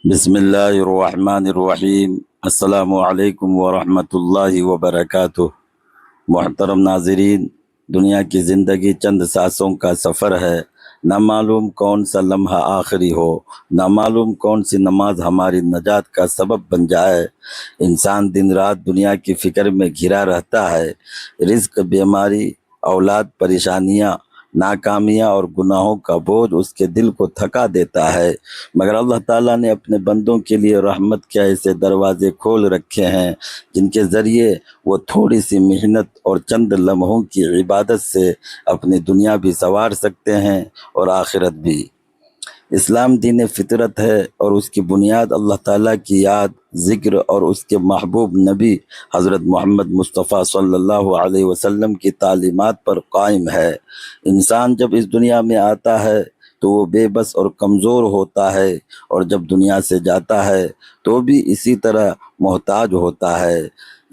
بسم اللہ الرحمن الرحیم۔ السلام علیکم ورحمۃ اللہ وبرکاتہ۔ محترم ناظرین، دنیا کی زندگی چند سانسوں کا سفر ہے۔ نہ معلوم کون سا لمحہ آخری ہو، نہ معلوم کون سی نماز ہماری نجات کا سبب بن جائے۔ انسان دن رات دنیا کی فکر میں گھرا رہتا ہے۔ رزق، بیماری، اولاد، پریشانیاں، ناکامیاں اور گناہوں کا بوجھ اس کے دل کو تھکا دیتا ہے، مگر اللہ تعالیٰ نے اپنے بندوں کے لیے رحمت کے ایسے دروازے کھول رکھے ہیں جن کے ذریعے وہ تھوڑی سی محنت اور چند لمحوں کی عبادت سے اپنی دنیا بھی سنوار سکتے ہیں اور آخرت بھی۔ اسلام دین فطرت ہے اور اس کی بنیاد اللہ تعالیٰ کی یاد، ذکر اور اس کے محبوب نبی حضرت محمد مصطفیٰ صلی اللہ علیہ وسلم کی تعلیمات پر قائم ہے۔ انسان جب اس دنیا میں آتا ہے تو وہ بے بس اور کمزور ہوتا ہے، اور جب دنیا سے جاتا ہے تو بھی اسی طرح محتاج ہوتا ہے۔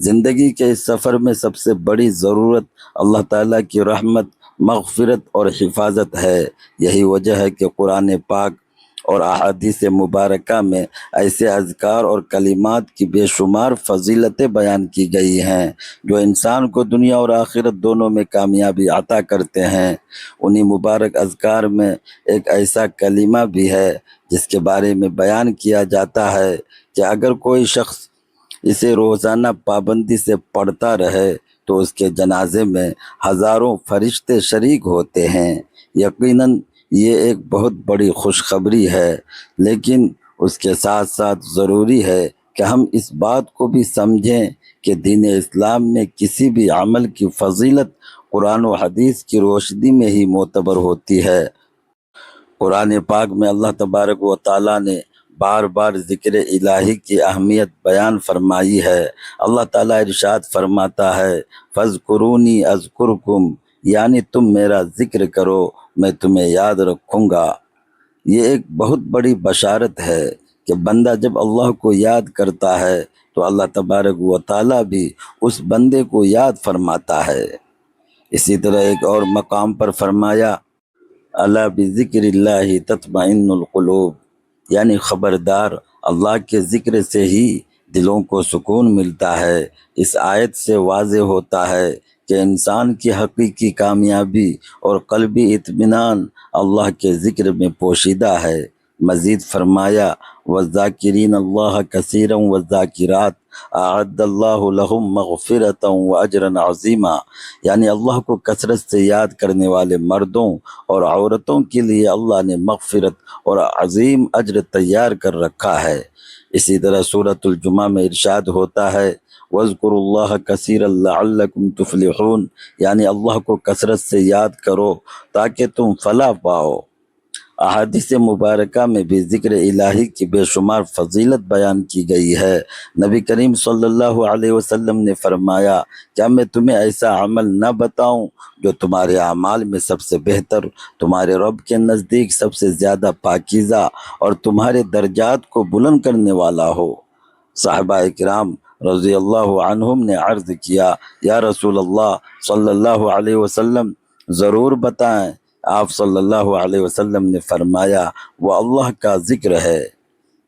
زندگی کے اس سفر میں سب سے بڑی ضرورت اللہ تعالیٰ کی رحمت، مغفرت اور حفاظت ہے۔ یہی وجہ ہے کہ قرآن پاک اور احادیث مبارکہ میں ایسے اذکار اور کلمات کی بے شمار فضیلتیں بیان کی گئی ہیں جو انسان کو دنیا اور آخرت دونوں میں کامیابی عطا کرتے ہیں۔ انہی مبارک اذکار میں ایک ایسا کلمہ بھی ہے جس کے بارے میں بیان کیا جاتا ہے کہ اگر کوئی شخص اسے روزانہ پابندی سے پڑھتا رہے تو اس کے جنازے میں ہزاروں فرشتے شریک ہوتے ہیں۔ یقیناً یہ ایک بہت بڑی خوشخبری ہے، لیکن اس کے ساتھ ساتھ ضروری ہے کہ ہم اس بات کو بھی سمجھیں کہ دین اسلام میں کسی بھی عمل کی فضیلت قرآن و حدیث کی روشنی میں ہی معتبر ہوتی ہے۔ قرآن پاک میں اللہ تبارک و تعالیٰ نے بار بار ذکر الہی کی اہمیت بیان فرمائی ہے۔ اللہ تعالیٰ ارشاد فرماتا ہے، فَاذْكُرُونِي أَذْكُرْكُمْ، یعنی تم میرا ذکر کرو میں تمہیں یاد رکھوں گا۔ یہ ایک بہت بڑی بشارت ہے کہ بندہ جب اللہ کو یاد کرتا ہے تو اللہ تبارک و تعالیٰ بھی اس بندے کو یاد فرماتا ہے۔ اسی طرح ایک اور مقام پر فرمایا، الا بذکر اللہ تطمئن القلوب، یعنی خبردار، اللہ کے ذکر سے ہی دلوں کو سکون ملتا ہے۔ اس آیت سے واضح ہوتا ہے کہ انسان کی حقیقی کامیابی اور قلبی اطمینان اللہ کے ذکر میں پوشیدہ ہے۔ مزید فرمایا، والذاکرین اللہ کثیرا والذاکرات اعد اللہ لہم مغفرتا واجرا عظیما، یعنی اللہ کو کثرت سے یاد کرنے والے مردوں اور عورتوں کے لیے اللہ نے مغفرت اور عظیم اجر تیار کر رکھا ہے۔ اسی طرح سورۃ الجمعہ میں ارشاد ہوتا ہے، وَاذْكُرُوا اللَّهَ كَثِيرًا لَعَلَّكُمْ تُفْلِحُونَ، یعنی اللہ کو کثرت سے یاد کرو تاکہ تم فلاح پاؤ۔ احادیث مبارکہ میں بھی ذکر الہی کی بے شمار فضیلت بیان کی گئی ہے۔ نبی کریم صلی اللہ علیہ وسلم نے فرمایا، کیا میں تمہیں ایسا عمل نہ بتاؤں جو تمہارے اعمال میں سب سے بہتر، تمہارے رب کے نزدیک سب سے زیادہ پاکیزہ اور تمہارے درجات کو بلند کرنے والا ہو؟ صحابہ کرام رضی اللہ عنہم نے عرض کیا، یا رسول اللہ صلی اللہ علیہ وسلم، ضرور بتائیں۔ آپ صلی اللہ علیہ وسلم نے فرمایا، وہ اللہ کا ذکر ہے۔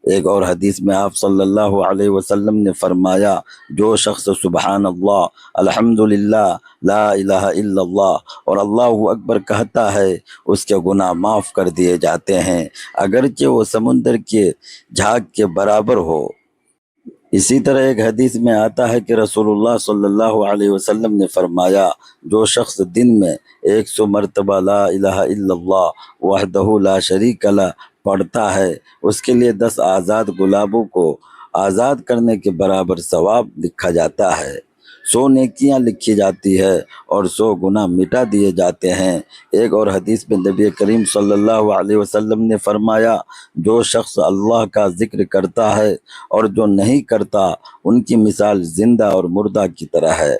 ایک اور حدیث میں آپ صلی اللہ علیہ وسلم نے فرمایا، جو شخص سبحان اللہ، الحمدللہ، لا الہ الا اللہ اور اللہ اکبر کہتا ہے، اس کے گناہ معاف کر دیے جاتے ہیں، اگرچہ وہ سمندر کے جھاگ کے برابر ہو۔ اسی طرح ایک حدیث میں آتا ہے کہ رسول اللہ صلی اللہ علیہ وسلم نے فرمایا، جو شخص دن میں 100 مرتبہ لا الہ الا اللہ وحدہ لا شریک لہ پڑھتا ہے، اس کے لیے 10 آزاد غلاموں کو آزاد کرنے کے برابر ثواب لکھا جاتا ہے، 100 نیکیاں لکھی جاتی ہے اور 100 گناہ مٹا دیے جاتے ہیں۔ ایک اور حدیث میں نبی کریم صلی اللہ علیہ وسلم نے فرمایا، جو شخص اللہ کا ذکر کرتا ہے اور جو نہیں کرتا، ان کی مثال زندہ اور مردہ کی طرح ہے۔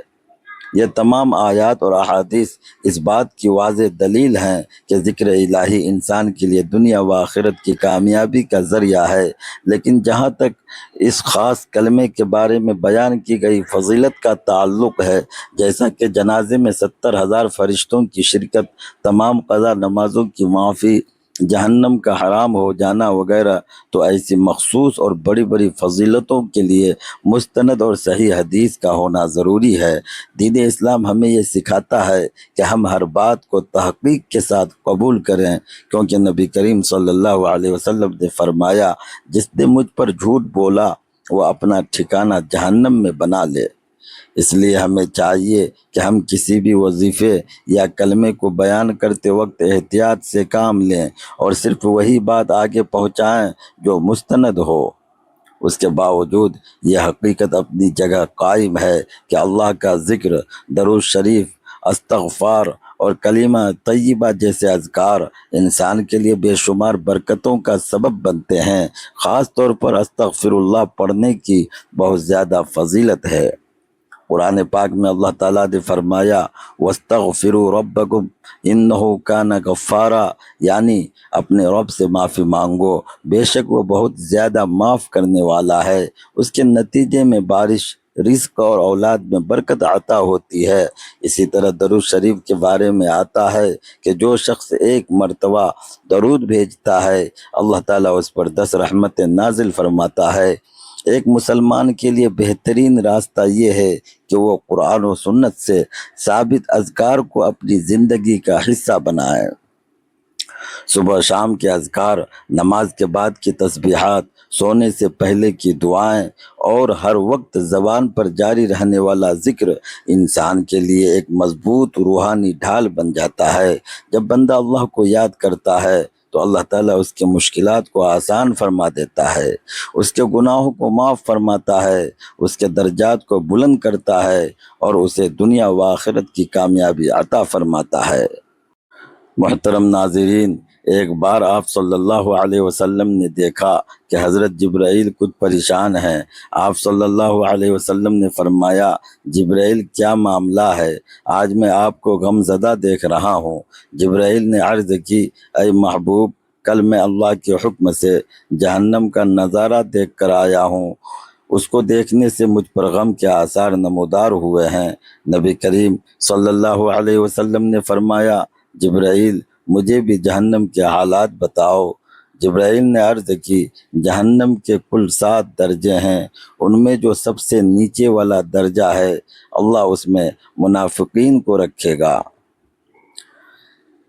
یہ تمام آیات اور احادیث اس بات کی واضح دلیل ہیں کہ ذکر الہی انسان کے لیے دنیا و آخرت کی کامیابی کا ذریعہ ہے، لیکن جہاں تک اس خاص کلمے کے بارے میں بیان کی گئی فضیلت کا تعلق ہے، جیسا کہ جنازے میں 70,000 فرشتوں کی شرکت، تمام قضا نمازوں کی معافی، جہنم کا حرام ہو جانا وغیرہ، تو ایسی مخصوص اور بڑی بڑی فضیلتوں کے لیے مستند اور صحیح حدیث کا ہونا ضروری ہے۔ دین اسلام ہمیں یہ سکھاتا ہے کہ ہم ہر بات کو تحقیق کے ساتھ قبول کریں، کیونکہ نبی کریم صلی اللہ علیہ وسلم نے فرمایا، جس نے مجھ پر جھوٹ بولا وہ اپنا ٹھکانہ جہنم میں بنا لے۔ اس لیے ہمیں چاہیے کہ ہم کسی بھی وظیفے یا کلمے کو بیان کرتے وقت احتیاط سے کام لیں اور صرف وہی بات آگے پہنچائیں جو مستند ہو۔ اس کے باوجود یہ حقیقت اپنی جگہ قائم ہے کہ اللہ کا ذکر، درود شریف، استغفار اور کلمہ طیبہ جیسے اذکار انسان کے لیے بے شمار برکتوں کا سبب بنتے ہیں۔ خاص طور پر استغفر اللہ پڑھنے کی بہت زیادہ فضیلت ہے۔ قرآن پاک میں اللہ تعالیٰ نے فرمایا، وَاسْتَغْفِرُوا رَبَّكُمْ إِنَّهُ كَانَ غَفَّارًا، یعنی اپنے رب سے معافی مانگو، بے شک وہ بہت زیادہ معاف کرنے والا ہے۔ اس کے نتیجے میں بارش، رزق اور اولاد میں برکت عطا ہوتی ہے۔ اسی طرح درود شریف کے بارے میں آتا ہے کہ جو شخص ایک مرتبہ درود بھیجتا ہے، اللہ تعالیٰ اس پر 10 رحمتیں نازل فرماتا ہے۔ ایک مسلمان کے لیے بہترین راستہ یہ ہے کہ وہ قرآن و سنت سے ثابت اذکار کو اپنی زندگی کا حصہ بنائے۔ صبح شام کے اذکار، نماز کے بعد کی تسبیحات، سونے سے پہلے کی دعائیں اور ہر وقت زبان پر جاری رہنے والا ذکر انسان کے لیے ایک مضبوط روحانی ڈھال بن جاتا ہے۔ جب بندہ اللہ کو یاد کرتا ہے تو اللہ تعالیٰ اس کے مشکلات کو آسان فرما دیتا ہے، اس کے گناہوں کو معاف فرماتا ہے، اس کے درجات کو بلند کرتا ہے اور اسے دنیا و آخرت کی کامیابی عطا فرماتا ہے۔ محترم ناظرین، ایک بار آپ صلی اللہ علیہ وسلم نے دیکھا کہ حضرت جبرائیل کچھ پریشان ہیں۔ آپ صلی اللہ علیہ وسلم نے فرمایا، جبرائیل کیا معاملہ ہے؟ آج میں آپ کو غم زدہ دیکھ رہا ہوں۔ جبرائیل نے عرض کی، اے محبوب، کل میں اللہ کے حکم سے جہنم کا نظارہ دیکھ کر آیا ہوں۔ اس کو دیکھنے سے مجھ پر غم کے آثار نمودار ہوئے ہیں۔ نبی کریم صلی اللہ علیہ وسلم نے فرمایا، جبرائیل، مجھے بھی جہنم کے حالات بتاؤ۔ جبرائیل نے عرض کی، جہنم کے کل 7 درجے ہیں، ان میں جو سب سے نیچے والا درجہ ہے، اللہ اس میں منافقین کو رکھے گا۔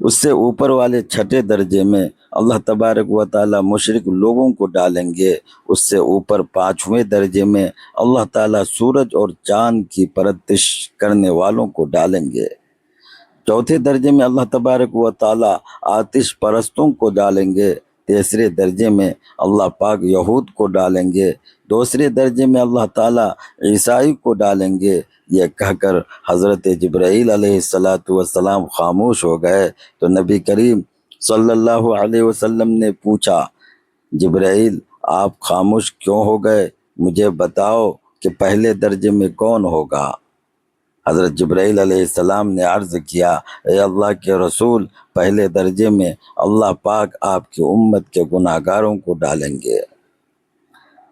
اس سے اوپر والے 6 درجے میں اللہ تبارک و تعالیٰ مشرک لوگوں کو ڈالیں گے۔ اس سے اوپر 5ویں درجے میں اللہ تعالیٰ سورج اور چاند کی پرستش کرنے والوں کو ڈالیں گے۔ 4تھے درجے میں اللہ تبارک و تعالیٰ آتش پرستوں کو ڈالیں گے۔ 3رے درجے میں اللہ پاک یہود کو ڈالیں گے۔ 2 درجے میں اللہ تعالیٰ عیسائی کو ڈالیں گے۔ یہ کہہ کر حضرت جبرائیل علیہ السلام خاموش ہو گئے تو نبی کریم صلی اللہ علیہ وسلم نے پوچھا، جبرائیل، آپ خاموش کیوں ہو گئے؟ مجھے بتاؤ کہ پہلے درجے میں کون ہوگا؟ حضرت جبرائیل علیہ السلام نے عرض کیا، اے اللہ کے رسول، پہلے درجے میں اللہ پاک آپ کی امت کے گناہ گاروں کو ڈالیں گے۔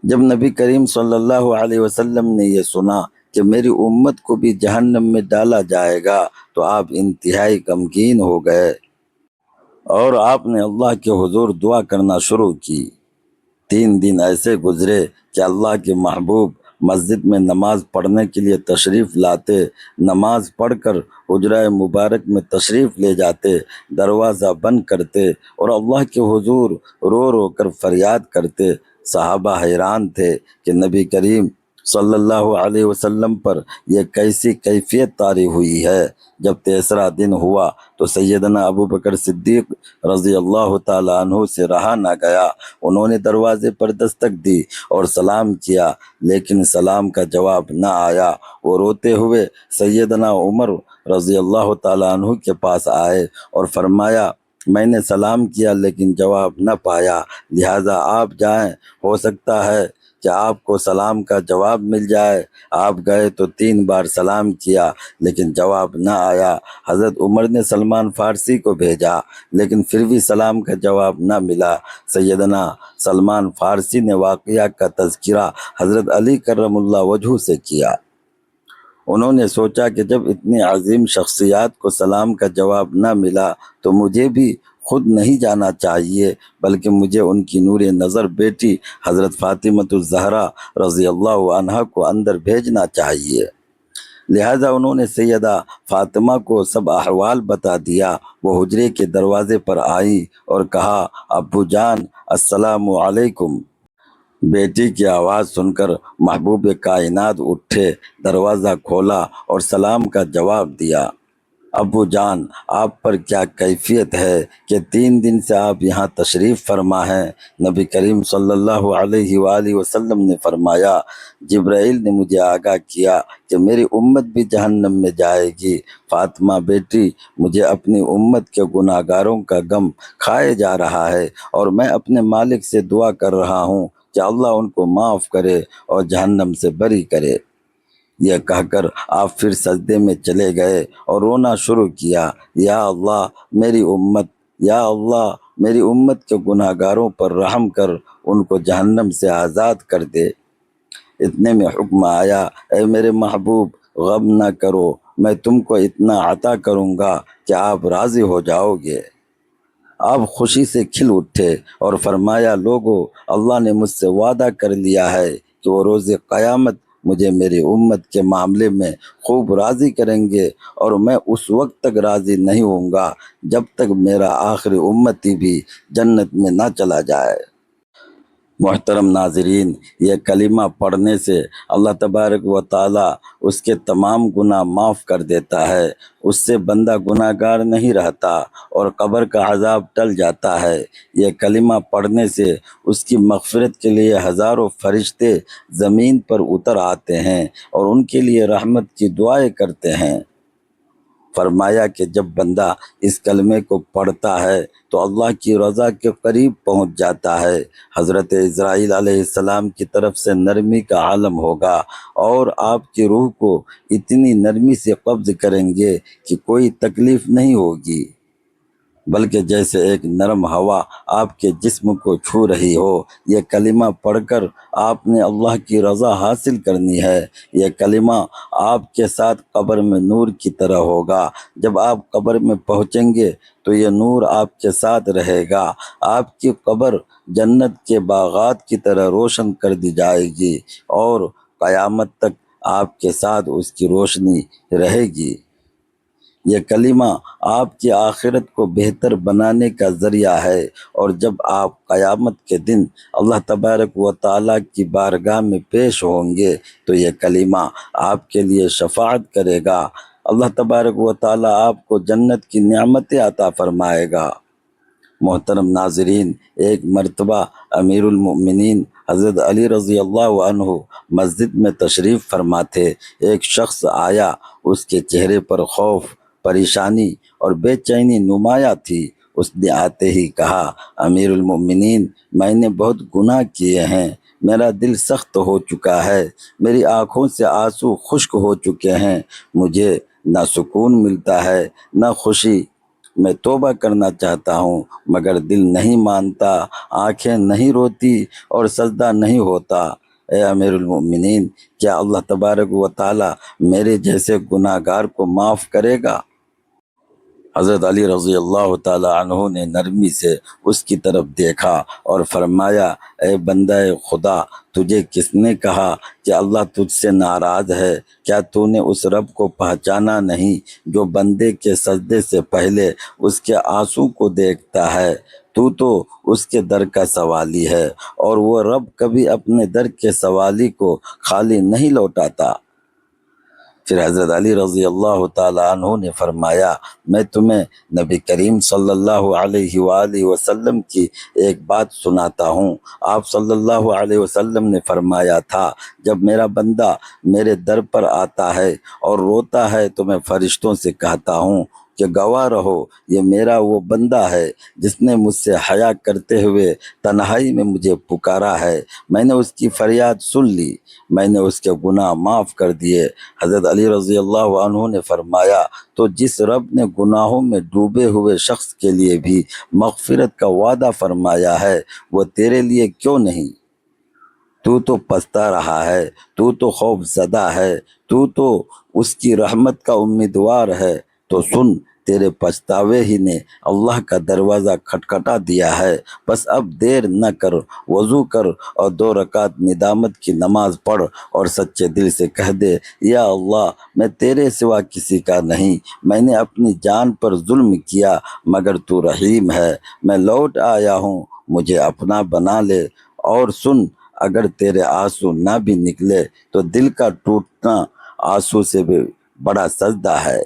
جب نبی کریم صلی اللہ علیہ وسلم نے یہ سنا کہ میری امت کو بھی جہنم میں ڈالا جائے گا تو آپ انتہائی غمگین ہو گئے اور آپ نے اللہ کے حضور دعا کرنا شروع کی۔ 3 دن ایسے گزرے کہ اللہ کے محبوب مسجد میں نماز پڑھنے کے لیے تشریف لاتے، نماز پڑھ کر حجرہ مبارک میں تشریف لے جاتے، دروازہ بند کرتے اور اللہ کے حضور رو رو کر فریاد کرتے۔ صحابہ حیران تھے کہ نبی کریم صلی اللہ علیہ وسلم پر یہ کیسی کیفیت طاری ہوئی ہے۔ جب 3را دن ہوا تو سیدنا ابوبکر صدیق رضی اللہ تعالیٰ عنہ سے رہا نہ گیا۔ انہوں نے دروازے پر دستک دی اور سلام کیا، لیکن سلام کا جواب نہ آیا۔ وہ روتے ہوئے سیدنا عمر رضی اللہ تعالیٰ عنہ کے پاس آئے اور فرمایا، میں نے سلام کیا لیکن جواب نہ پایا، لہٰذا آپ جائیں، ہو سکتا ہے کہ آپ کو سلام کا جواب مل جائے۔ آپ گئے تو 3 بار سلام کیا لیکن جواب نہ آیا۔ حضرت عمر نے سلمان فارسی کو بھیجا لیکن پھر بھی سلام کا جواب نہ ملا۔ سیدنا سلمان فارسی نے واقعہ کا تذکرہ حضرت علی کرم اللہ وجہہ سے کیا۔ انہوں نے سوچا کہ جب اتنی عظیم شخصیات کو سلام کا جواب نہ ملا تو مجھے بھی خود نہیں جانا چاہیے، بلکہ مجھے ان کی نور نظر بیٹی حضرت فاطمۃ الزہرا رضی اللہ عنہا کو اندر بھیجنا چاہیے۔ لہذا انہوں نے سیدہ فاطمہ کو سب احوال بتا دیا۔ وہ حجرے کے دروازے پر آئی اور کہا، ابو جان السلام علیکم۔ بیٹی کی آواز سن کر محبوب کائنات اٹھے، دروازہ کھولا اور سلام کا جواب دیا۔ ابو جان، آپ پر کیا کیفیت ہے کہ 3 دن سے آپ یہاں تشریف فرما ہیں؟ نبی کریم صلی اللہ علیہ وآلہ وسلم نے فرمایا، جبرائیل نے مجھے آگاہ کیا کہ میری امت بھی جہنم میں جائے گی۔ فاطمہ بیٹی، مجھے اپنی امت کے گناہ گاروں کا غم کھائے جا رہا ہے، اور میں اپنے مالک سے دعا کر رہا ہوں کہ اللہ ان کو معاف کرے اور جہنم سے بری کرے۔ یہ کہہ کر آپ پھر سجدے میں چلے گئے اور رونا شروع کیا، یا اللہ میری امت، یا اللہ میری امت کے گناہ گاروں پر رحم کر ان کو جہنم سے آزاد کر دے۔ اتنے میں حکم آیا، اے میرے محبوب، غم نہ کرو، میں تم کو اتنا عطا کروں گا کہ آپ راضی ہو جاؤ گے۔ آپ خوشی سے کھل اٹھے اور فرمایا، لوگو، اللہ نے مجھ سے وعدہ کر لیا ہے کہ وہ روز قیامت مجھے میری امت کے معاملے میں خوب راضی کریں گے، اور میں اس وقت تک راضی نہیں ہوں گا جب تک میرا آخری امتی بھی جنت میں نہ چلا جائے۔ محترم ناظرین، یہ کلمہ پڑھنے سے اللہ تبارک و تعالیٰ اس کے تمام گناہ معاف کر دیتا ہے، اس سے بندہ گناہ گار نہیں رہتا اور قبر کا عذاب ٹل جاتا ہے۔ یہ کلمہ پڑھنے سے اس کی مغفرت کے لیے ہزاروں فرشتے زمین پر اتر آتے ہیں اور ان کے لیے رحمت کی دعائیں کرتے ہیں۔ فرمایا کہ جب بندہ اس کلمے کو پڑھتا ہے تو اللہ کی رضا کے قریب پہنچ جاتا ہے۔ حضرت اسرائیل علیہ السلام کی طرف سے نرمی کا عالم ہوگا، اور آپ کی روح کو اتنی نرمی سے قبض کریں گے کہ کوئی تکلیف نہیں ہوگی، بلکہ جیسے ایک نرم ہوا آپ کے جسم کو چھو رہی ہو۔ یہ کلمہ پڑھ کر آپ نے اللہ کی رضا حاصل کرنی ہے۔ یہ کلمہ آپ کے ساتھ قبر میں نور کی طرح ہوگا۔ جب آپ قبر میں پہنچیں گے تو یہ نور آپ کے ساتھ رہے گا۔ آپ کی قبر جنت کے باغات کی طرح روشن کر دی جائے گی، اور قیامت تک آپ کے ساتھ اس کی روشنی رہے گی۔ یہ کلمہ آپ کی آخرت کو بہتر بنانے کا ذریعہ ہے، اور جب آپ قیامت کے دن اللہ تبارک و تعالیٰ کی بارگاہ میں پیش ہوں گے تو یہ کلمہ آپ کے لیے شفاعت کرے گا۔ اللہ تبارک و تعالیٰ آپ کو جنت کی نعمتیں عطا فرمائے گا۔ محترم ناظرین، ایک مرتبہ امیر المؤمنین حضرت علی رضی اللہ عنہ مسجد میں تشریف فرما تھے۔ ایک شخص آیا، اس کے چہرے پر خوف، پریشانی اور بے چینی نمایاں تھی۔ اس نے آتے ہی کہا، امیر المؤمنین، میں نے بہت گناہ کیے ہیں، میرا دل سخت ہو چکا ہے، میری آنکھوں سے آنسو خشک ہو چکے ہیں، مجھے نہ سکون ملتا ہے نہ خوشی۔ میں توبہ کرنا چاہتا ہوں مگر دل نہیں مانتا، آنکھیں نہیں روتی اور سجدہ نہیں ہوتا۔ اے امیر المؤمنین، کیا اللہ تبارک و تعالیٰ میرے جیسے گناہ گار کو معاف کرے گا؟ حضرت علی رضی اللہ تعالیٰ عنہ نے نرمی سے اس کی طرف دیکھا اور فرمایا، اے بندہ خدا، تجھے کس نے کہا کہ اللہ تجھ سے ناراض ہے؟ کیا تو نے اس رب کو پہچانا نہیں جو بندے کے سجدے سے پہلے اس کے آنسو کو دیکھتا ہے؟ تو اس کے در کا سوالی ہے، اور وہ رب کبھی اپنے در کے سوالی کو خالی نہیں لوٹاتا۔ پھر حضرت علی رضی اللہ تعالیٰ عنہ نے فرمایا، میں تمہیں نبی کریم صلی اللہ علیہ وآلہ وسلم کی ایک بات سناتا ہوں۔ آپ صلی اللہ علیہ وسلم نے فرمایا تھا، جب میرا بندہ میرے در پر آتا ہے اور روتا ہے تو میں فرشتوں سے کہتا ہوں کہ گواہ رہو، یہ میرا وہ بندہ ہے جس نے مجھ سے حیا کرتے ہوئے تنہائی میں مجھے پکارا ہے۔ میں نے اس کی فریاد سن لی، میں نے اس کے گناہ معاف کر دیے۔ حضرت علی رضی اللہ عنہ نے فرمایا، تو جس رب نے گناہوں میں ڈوبے ہوئے شخص کے لیے بھی مغفرت کا وعدہ فرمایا ہے، وہ تیرے لیے کیوں نہیں؟ تو پستا رہا ہے، تو خوف زدہ ہے، تو اس کی رحمت کا امیدوار ہے، تو سن، تیرے پچھتاوے ہی نے اللہ کا دروازہ کھٹکھٹا دیا ہے، بس اب دیر نہ کر، وضو کر اور 2 رکعت ندامت کی نماز پڑھ اور سچے دل سے کہہ دے، یا اللہ میں تیرے سوا کسی کا نہیں، میں نے اپنی جان پر ظلم کیا مگر تو رحیم ہے، میں لوٹ آیا ہوں، مجھے اپنا بنا لے۔ اور سن، اگر تیرے آنسو نہ بھی نکلے تو دل کا ٹوٹنا آنسو سے بھی بڑا سجدہ ہے۔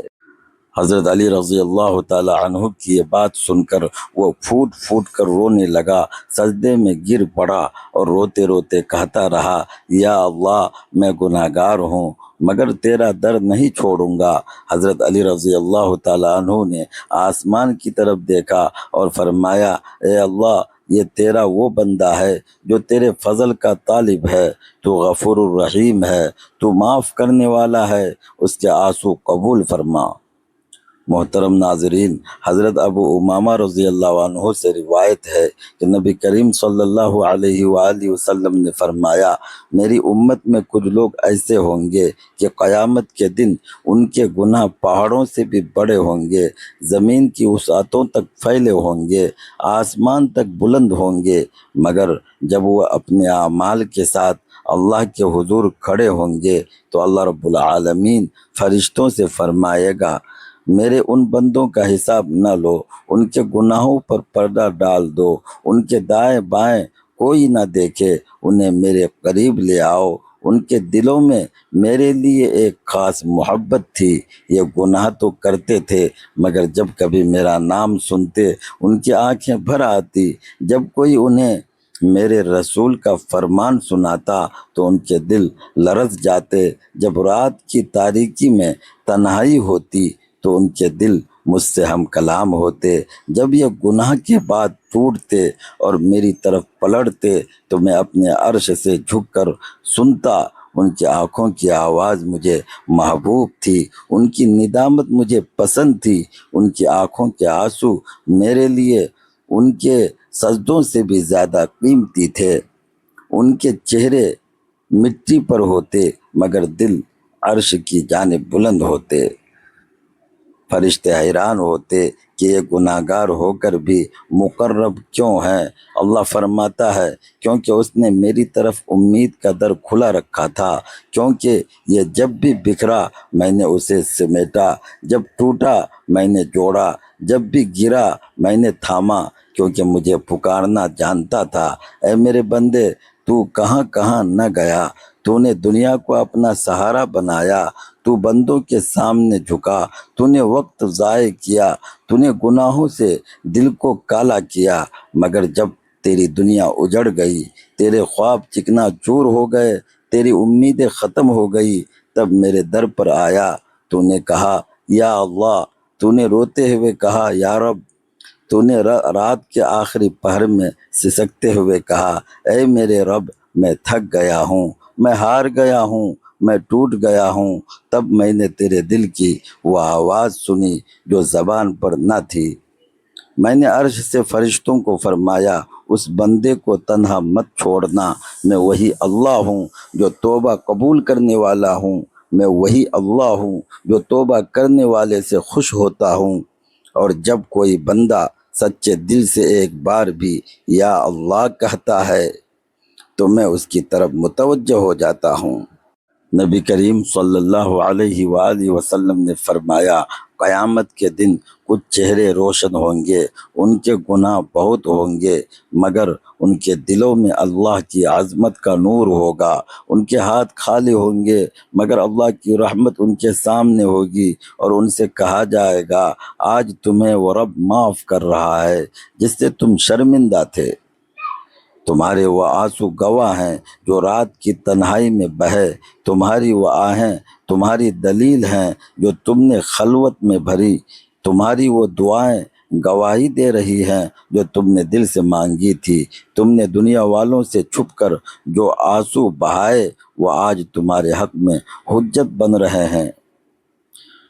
حضرت علی رضی اللہ تعالی عنہ کی یہ بات سن کر وہ پھوٹ پھوٹ کر رونے لگا، سجدے میں گر پڑا اور روتے روتے کہتا رہا، یا اللہ میں گناہگار ہوں مگر تیرا در نہیں چھوڑوں گا۔ حضرت علی رضی اللہ تعالی عنہ نے آسمان کی طرف دیکھا اور فرمایا، اے اللہ یہ تیرا وہ بندہ ہے جو تیرے فضل کا طالب ہے، تو غفور الرحیم ہے، تو معاف کرنے والا ہے، اس کے آنسو قبول فرما۔ محترم ناظرین، حضرت ابو امامہ رضی اللہ عنہ سے روایت ہے کہ نبی کریم صلی اللہ علیہ وآلہ وسلم نے فرمایا، میری امت میں کچھ لوگ ایسے ہوں گے کہ قیامت کے دن ان کے گناہ پہاڑوں سے بھی بڑے ہوں گے، زمین کی وسعتوں تک پھیلے ہوں گے، آسمان تک بلند ہوں گے، مگر جب وہ اپنے اعمال کے ساتھ اللہ کے حضور کھڑے ہوں گے تو اللہ رب العالمین فرشتوں سے فرمائے گا، میرے ان بندوں کا حساب نہ لو، ان کے گناہوں پر پردہ ڈال دو، ان کے دائیں بائیں کوئی نہ دیکھے، انہیں میرے قریب لے آؤ، ان کے دلوں میں میرے لیے ایک خاص محبت تھی، یہ گناہ تو کرتے تھے مگر جب کبھی میرا نام سنتے ان کی آنکھیں بھر آتی، جب کوئی انہیں میرے رسول کا فرمان سناتا تو ان کے دل لرز جاتے، جب رات کی تاریکی میں تنہائی ہوتی تو ان کے دل مجھ سے ہم کلام ہوتے، جب یہ گناہ کے بعد ٹوٹتے اور میری طرف پلٹتے تو میں اپنے عرش سے جھک کر سنتا، ان کی آنکھوں کی آواز مجھے محبوب تھی، ان کی ندامت مجھے پسند تھی، ان کی آنکھوں کے آنسو میرے لیے ان کے سجدوں سے بھی زیادہ قیمتی تھے، ان کے چہرے مٹی پر ہوتے مگر دل عرش کی جانب بلند ہوتے۔ فرشتے حیران ہوتے کہ یہ گناہگار ہو کر بھی مقرب کیوں ہیں؟ اللہ فرماتا ہے، کیونکہ اس نے میری طرف امید کا در کھلا رکھا تھا، کیونکہ یہ جب بھی بکھرا میں نے اسے سمیٹا، جب ٹوٹا میں نے جوڑا، جب بھی گرا میں نے تھاما، کیونکہ مجھے پکارنا جانتا تھا، اے میرے بندے تو کہاں کہاں نہ گیا، تو نے دنیا کو اپنا سہارا بنایا، تو بندوں کے سامنے جھکا، تو نے وقت ضائع کیا، تو نے گناہوں سے دل کو کالا کیا، مگر جب تیری دنیا اجڑ گئی، تیرے خواب چکنا چور ہو گئے، تیری امیدیں ختم ہو گئی، تب میرے در پر آیا، تو نے کہا یا اللہ، تو نے روتے ہوئے کہا یا رب، تو نے رات کے آخری پہر میں سسکتے ہوئے کہا، اے میرے رب میں تھک گیا ہوں، میں ہار گیا ہوں، میں ٹوٹ گیا ہوں، تب میں نے تیرے دل کی وہ آواز سنی جو زبان پر نہ تھی، میں نے عرش سے فرشتوں کو فرمایا، اس بندے کو تنہا مت چھوڑنا، میں وہی اللہ ہوں جو توبہ قبول کرنے والا ہوں، میں وہی اللہ ہوں جو توبہ کرنے والے سے خوش ہوتا ہوں، اور جب کوئی بندہ سچے دل سے ایک بار بھی یا اللہ کہتا ہے تو میں اس کی طرف متوجہ ہو جاتا ہوں۔ نبی کریم صلی اللہ علیہ وآلہ وسلم نے فرمایا، قیامت کے دن کچھ چہرے روشن ہوں گے، ان کے گناہ بہت ہوں گے مگر ان کے دلوں میں اللہ کی عظمت کا نور ہوگا، ان کے ہاتھ خالی ہوں گے مگر اللہ کی رحمت ان کے سامنے ہوگی، اور ان سے کہا جائے گا، آج تمہیں وہ رب معاف کر رہا ہے جس سے تم شرمندہ تھے، تمہارے وہ آنسو گواہ ہیں جو رات کی تنہائی میں بہے، تمہاری وہ آہیں تمہاری دلیل ہیں جو تم نے خلوت میں بھری، تمہاری وہ دعائیں گواہی دے رہی ہیں جو تم نے دل سے مانگی تھی، تم نے دنیا والوں سے چھپ کر جو آنسو بہائے وہ آج تمہارے حق میں حجت بن رہے ہیں۔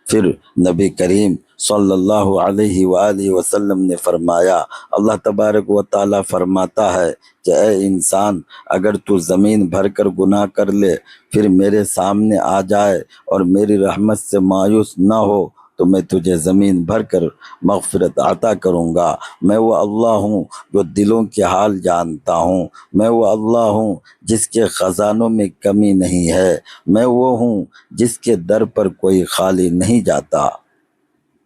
پھر نبی کریم صلی اللہ علیہ وآلہ وسلم نے فرمایا، اللہ تبارک و تعالیٰ فرماتا ہے کہ اے انسان، اگر تو زمین بھر کر گناہ کر لے پھر میرے سامنے آ جائے اور میری رحمت سے مایوس نہ ہو تو میں تجھے زمین بھر کر مغفرت عطا کروں گا۔ میں وہ اللہ ہوں جو دلوں کے حال جانتا ہوں، میں وہ اللہ ہوں جس کے خزانوں میں کمی نہیں ہے، میں وہ ہوں جس کے در پر کوئی خالی نہیں جاتا۔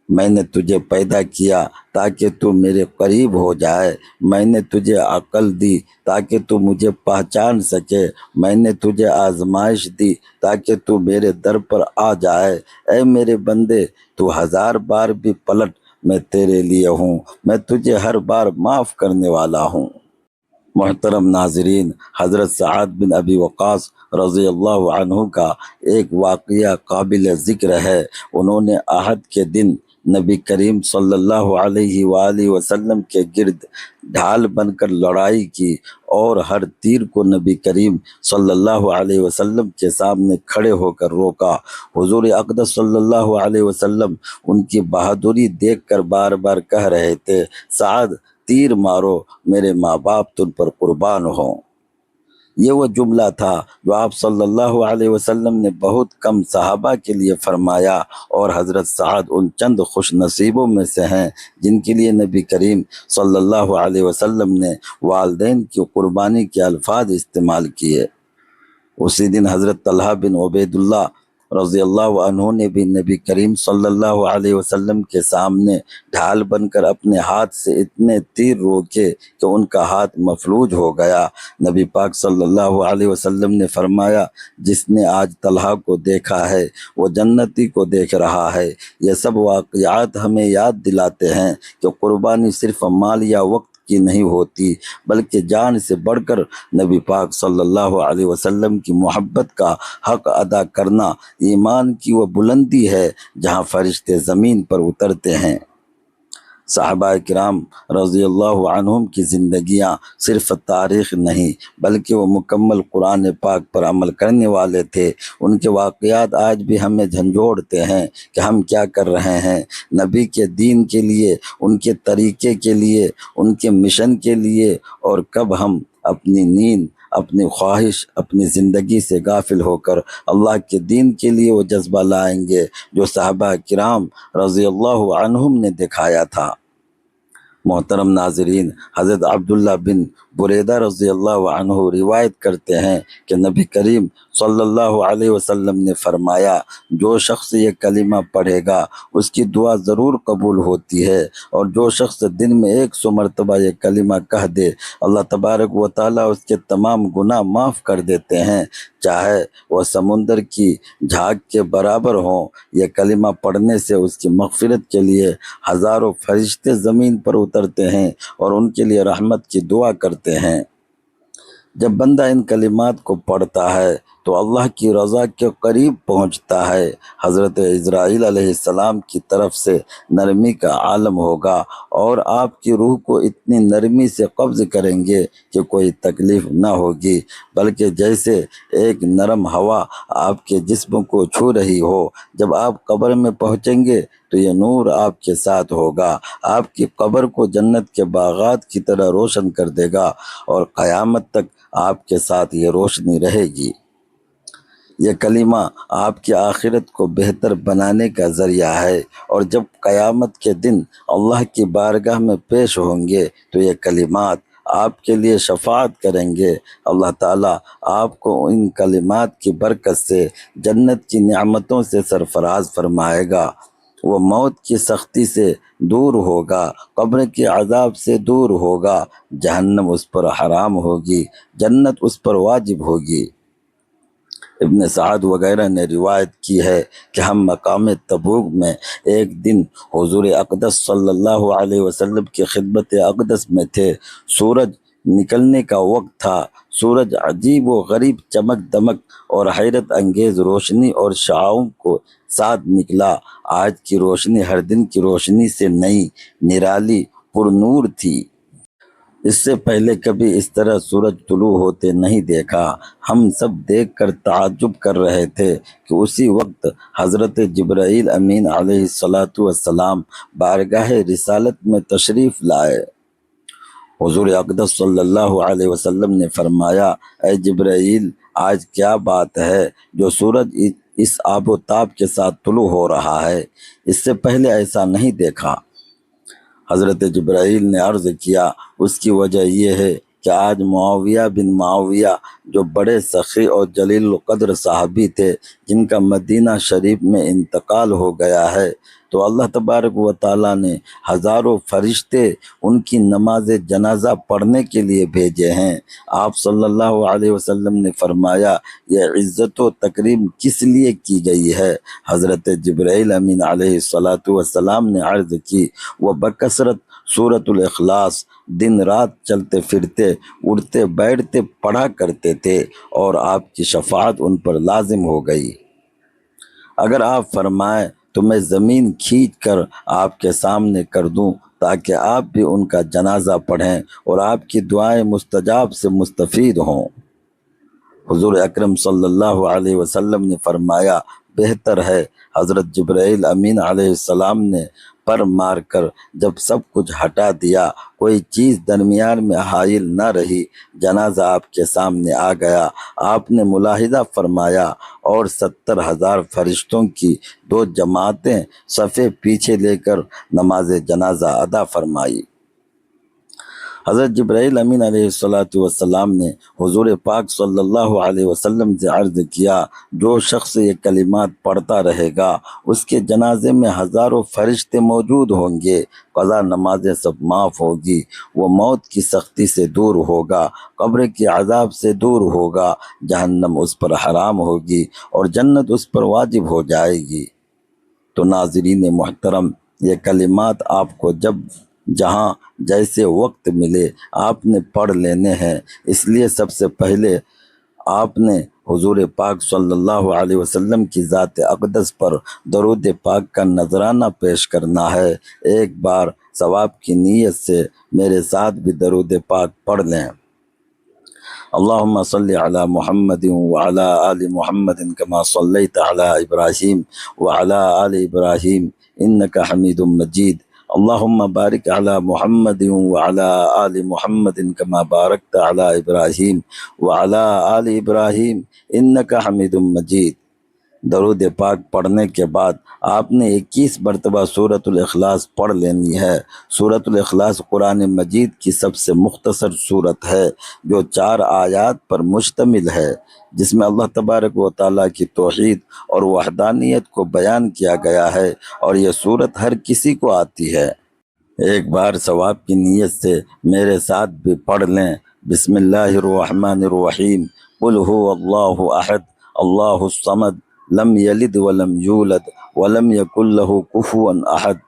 میں نے تجھے پیدا کیا تاکہ تو میرے قریب ہو جائے، میں نے تجھے عقل دی تاکہ تو مجھے پہچان سکے، میں نے تجھے آزمائش دی تاکہ تو میرے در پر آ جائے۔ اے میرے بندے، تو 1000 بار بھی پلٹ، میں تیرے لیے ہوں، میں تجھے ہر بار معاف کرنے والا ہوں۔ محترم ناظرین، حضرت سعد بن ابی وقاص رضی اللہ عنہ کا ایک واقعہ قابل ذکر ہے۔ انہوں نے احد کے دن نبی کریم صلی اللہ علیہ وآلہ وسلم کے گرد ڈھال بن کر لڑائی کی، اور ہر تیر کو نبی کریم صلی اللہ علیہ وسلم کے سامنے کھڑے ہو کر روکا۔ حضور اقدس صلی اللہ علیہ وسلم ان کی بہادری دیکھ کر بار بار کہہ رہے تھے، سعد تیر مارو، میرے ماں باپ تم پر قربان ہوں۔ یہ وہ جملہ تھا جو آپ صلی اللہ علیہ وسلم نے بہت کم صحابہ کے لیے فرمایا، اور حضرت سعد ان چند خوش نصیبوں میں سے ہیں جن کے لیے نبی کریم صلی اللہ علیہ وسلم نے والدین کی قربانی کے الفاظ استعمال کیے۔ اسی دن حضرت طلحہ بن عبید اللہ رضی اللہ عنہ نے بھی نبی کریم صلی اللہ علیہ وسلم کے سامنے ڈھال بن کر اپنے ہاتھ سے اتنے تیر روکے کہ ان کا ہاتھ مفلوج ہو گیا۔ نبی پاک صلی اللہ علیہ وسلم نے فرمایا، جس نے آج طلحہ کو دیکھا ہے وہ جنتی کو دیکھ رہا ہے۔ یہ سب واقعات ہمیں یاد دلاتے ہیں کہ قربانی صرف مال یا وقت کی نہیں ہوتی، بلکہ جان سے بڑھ کر نبی پاک صلی اللہ علیہ وسلم کی محبت کا حق ادا کرنا ایمان کی وہ بلندی ہے جہاں فرشتے زمین پر اترتے ہیں۔ صحابہ کرام رضی اللہ عنہم کی زندگیاں صرف تاریخ نہیں بلکہ وہ مکمل قرآن پاک پر عمل کرنے والے تھے۔ ان کے واقعات آج بھی ہمیں جھنجھوڑتے ہیں کہ ہم کیا کر رہے ہیں نبی کے دین کے لیے، ان کے طریقے کے لیے، ان کے مشن کے لیے، اور کب ہم اپنی نیند، اپنی خواہش، اپنی زندگی سے غافل ہو کر اللہ کے دین کے لیے وہ جذبہ لائیں گے جو صحابہ کرام رضی اللہ عنہم نے دکھایا تھا۔ محترم ناظرین، حضرت عبداللہ بن بریدہ رضی اللہ عنہ روایت کرتے ہیں کہ نبی کریم صلی اللہ علیہ وسلم نے فرمایا، جو شخص یہ کلمہ پڑھے گا اس کی دعا ضرور قبول ہوتی ہے، اور جو شخص دن میں 100 مرتبہ یہ کلمہ کہہ دے، اللہ تبارک و تعالیٰ اس کے تمام گناہ معاف کر دیتے ہیں، چاہے وہ سمندر کی جھاگ کے برابر ہوں۔ یہ کلمہ پڑھنے سے اس کی مغفرت کے لیے ہزاروں فرشتے زمین پر اترتے ہیں اور ان کے لیے رحمت کی دعا کرتے ہیں۔ جب بندہ ان کلمات کو پڑھتا ہے تو اللہ کی رضا کے قریب پہنچتا ہے۔ حضرت عزرائیل علیہ السلام کی طرف سے نرمی کا عالم ہوگا، اور آپ کی روح کو اتنی نرمی سے قبض کریں گے کہ کوئی تکلیف نہ ہوگی، بلکہ جیسے ایک نرم ہوا آپ کے جسم کو چھو رہی ہو۔ جب آپ قبر میں پہنچیں گے تو یہ نور آپ کے ساتھ ہوگا، آپ کی قبر کو جنت کے باغات کی طرح روشن کر دے گا، اور قیامت تک آپ کے ساتھ یہ روشنی رہے گی۔ یہ کلمہ آپ کی آخرت کو بہتر بنانے کا ذریعہ ہے، اور جب قیامت کے دن اللہ کی بارگاہ میں پیش ہوں گے تو یہ کلمات آپ کے لیے شفاعت کریں گے۔ اللہ تعالیٰ آپ کو ان کلمات کی برکت سے جنت کی نعمتوں سے سرفراز فرمائے گا۔ وہ موت کی سختی سے دور ہوگا، قبر کے عذاب سے دور ہوگا، جہنم اس پر حرام ہوگی، جنت اس پر واجب ہوگی۔ ابن سعد وغیرہ نے روایت کی ہے کہ ہم مقام تبوک میں ایک دن حضور اقدس صلی اللہ علیہ وسلم کی خدمت اقدس میں تھے۔ سورج نکلنے کا وقت تھا۔ سورج عجیب و غریب چمک دمک اور حیرت انگیز روشنی اور شعاعوں کو ساتھ نکلا۔ آج کی روشنی ہر دن کی روشنی سے نئی، نرالی، پر نور تھی۔ اس سے پہلے کبھی اس طرح سورج طلوع ہوتے نہیں دیکھا۔ ہم سب دیکھ کر تعجب کر رہے تھے کہ اسی وقت حضرت جبرائیل امین علیہ الصلاۃ والسلام بارگاہ رسالت میں تشریف لائے۔ حضور اقدس صلی اللہ علیہ وسلم نے فرمایا، اے جبرائیل، آج کیا بات ہے جو سورج اس آب و تاب کے ساتھ طلوع ہو رہا ہے، اس سے پہلے ایسا نہیں دیکھا۔ حضرت جبرائیل نے عرض کیا، اس کی وجہ یہ ہے کہ آج معاویہ بن معاویہ جو بڑے سخی اور جلیل القدر صحابی تھے، جن کا مدینہ شریف میں انتقال ہو گیا ہے، تو اللہ تبارک و تعالیٰ نے ہزاروں فرشتے ان کی نماز جنازہ پڑھنے کے لیے بھیجے ہیں۔ آپ صلی اللہ علیہ وسلم نے فرمایا، یہ عزت و تکریم کس لیے کی گئی ہے؟ حضرت جبرائیل امین علیہ السلام نے عرض کی، وہ بکثرت سورۃ الاخلاص دن رات چلتے پھرتے اٹھتے بیٹھتے پڑھا کرتے تھے، اور آپ کی شفاعت ان پر لازم ہو گئی۔ اگر آپ فرمائیں تو میں زمین کھینچ کر آپ کے سامنے کر دوں تاکہ آپ بھی ان کا جنازہ پڑھیں اور آپ کی دعائیں مستجاب سے مستفید ہوں۔ حضور اکرم صلی اللہ علیہ وسلم نے فرمایا، بہتر ہے۔ حضرت جبرائیل امین علیہ السلام نے پر مار کر جب سب کچھ ہٹا دیا، کوئی چیز درمیان میں حائل نہ رہی، جنازہ آپ کے سامنے آ گیا۔ آپ نے ملاحظہ فرمایا اور 70,000 فرشتوں کی 2 جماعتیں صفے پیچھے لے کر نماز جنازہ ادا فرمائی۔ حضرت جبرائیل امین علیہ السلام نے حضور پاک صلی اللہ علیہ وسلم سے عرض کیا، جو شخص یہ کلمات پڑھتا رہے گا، اس کے جنازے میں ہزاروں فرشتے موجود ہوں گے، قضا نمازیں سب معاف ہوگی، وہ موت کی سختی سے دور ہوگا، قبر کے عذاب سے دور ہوگا، جہنم اس پر حرام ہوگی اور جنت اس پر واجب ہو جائے گی۔ تو ناظرین محترم، یہ کلمات آپ کو جب جہاں جیسے وقت ملے آپ نے پڑھ لینے ہیں۔ اس لیے سب سے پہلے آپ نے حضور پاک صلی اللہ علیہ وسلم کی ذات اقدس پر درود پاک کا نذرانہ پیش کرنا ہے۔ ایک بار ثواب کی نیت سے میرے ساتھ بھی درود پاک پڑھ لیں۔ اللہم صلی علی محمد وعلی آل محمد کما صلیت علی ابراہیم وعلی آل ابراہیم انک حمید مجید۔ اللہم بارک علی محمد وعلی آل محمد کما بارکت علی ابراہیم وعلی آل ابراہیم انک حمید مجید۔ درود پاک پڑھنے کے بعد آپ نے 21 مرتبہ سورۃ الاخلاص پڑھ لینی ہے۔ سورۃ الاخلاص قرآن مجید کی سب سے مختصر سورت ہے، جو 4 آیات پر مشتمل ہے، جس میں اللہ تبارک و تعالیٰ کی توحید اور وحدانیت کو بیان کیا گیا ہے، اور یہ سورت ہر کسی کو آتی ہے۔ ایک بار ثواب کی نیت سے میرے ساتھ بھی پڑھ لیں۔ بسم اللہ الرحمن الرحیم، قل هو اللہ احد اللہ الصمد لم یلد ولم یولد ولم یکن له کفوا احد۔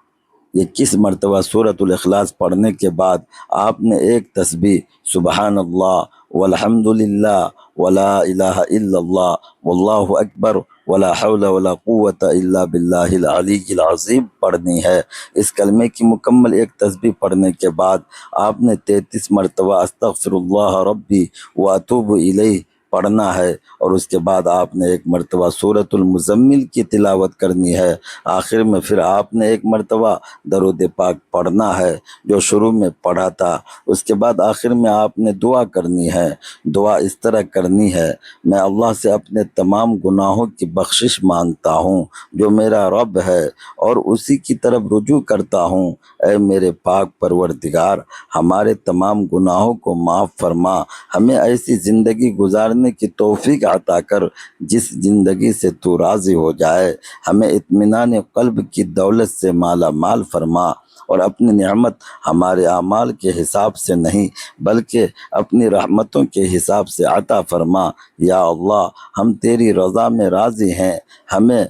21 مرتبہ سورۃ الاخلاص پڑھنے کے بعد آپ نے ایک تسبیح سبحان اللہ والحمد للہ ولا الہ الا اللہ واللہ اکبر ولا حول ولا قوت الا باللہ العلی العظیم پڑھنی ہے۔ اس کلمے کی مکمل ایک تسبیح پڑھنے کے بعد آپ نے 33 مرتبہ استغفر اللہ ربی واتوب الیہ پڑھنا ہے، اور اس کے بعد آپ نے 1 مرتبہ سورۃ المزمل کی تلاوت کرنی ہے۔ آخر میں پھر آپ نے 1 مرتبہ درود پاک پڑھنا ہے جو شروع میں پڑھا تھا۔ اس کے بعد آخر میں آپ نے دعا کرنی ہے۔ دعا اس طرح کرنی ہے، میں اللہ سے اپنے تمام گناہوں کی بخشش مانگتا ہوں جو میرا رب ہے، اور اسی کی طرف رجوع کرتا ہوں۔ اے میرے پاک پروردگار، ہمارے تمام گناہوں کو معاف فرما، ہمیں ایسی زندگی گزارنے کی توفیق عطا کر جس زندگی سے تو راضی ہو جائے، ہمیں اطمینان قلب کی دولت سے مالا مال فرما، اور اپنی نعمت ہمارے اعمال کے حساب سے نہیں بلکہ اپنی رحمتوں کے حساب سے عطا فرما۔ یا اللہ، ہم تیری رضا میں راضی ہیں، ہمیں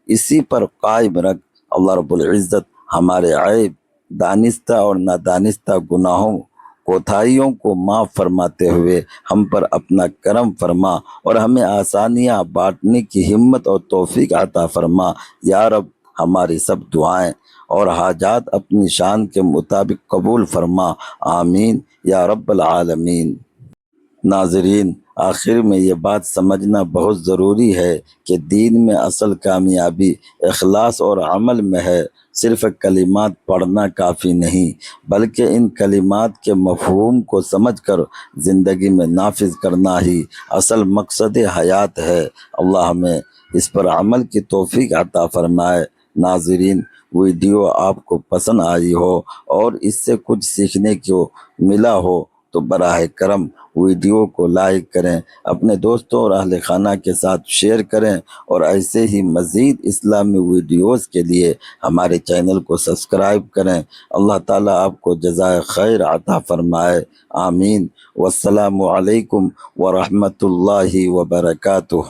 اسی پر قائم رکھ۔ اللہ رب العزت ہمارے عیب، دانستہ اور نادانستہ گناہوں کوتاہیوں کو معاف فرماتے ہوئے ہم پر اپنا کرم فرما، اور ہمیں آسانیاں بانٹنے کی ہمت اور توفیق عطا فرما۔ یا رب، ہماری سب دعائیں اور حاجات اپنی شان کے مطابق قبول فرما، آمین یا رب العالمین۔ ناظرین، آخر میں یہ بات سمجھنا بہت ضروری ہے کہ دین میں اصل کامیابی اخلاص اور عمل میں ہے۔ صرف کلمات پڑھنا کافی نہیں، بلکہ ان کلمات کے مفہوم کو سمجھ کر زندگی میں نافذ کرنا ہی اصل مقصد حیات ہے۔ اللہ ہمیں اس پر عمل کی توفیق عطا فرمائے۔ ناظرین، ویڈیو آپ کو پسند آئی ہو اور اس سے کچھ سیکھنے کو ملا ہو تو براہ کرم ویڈیو کو لائک کریں، اپنے دوستوں اور اہل خانہ کے ساتھ شیئر کریں، اور ایسے ہی مزید اسلامی ویڈیوز کے لیے ہمارے چینل کو سبسکرائب کریں۔ اللہ تعالیٰ آپ کو جزائے خیر عطا فرمائے، آمین۔ والسلام علیکم ورحمۃ اللہ وبرکاتہ۔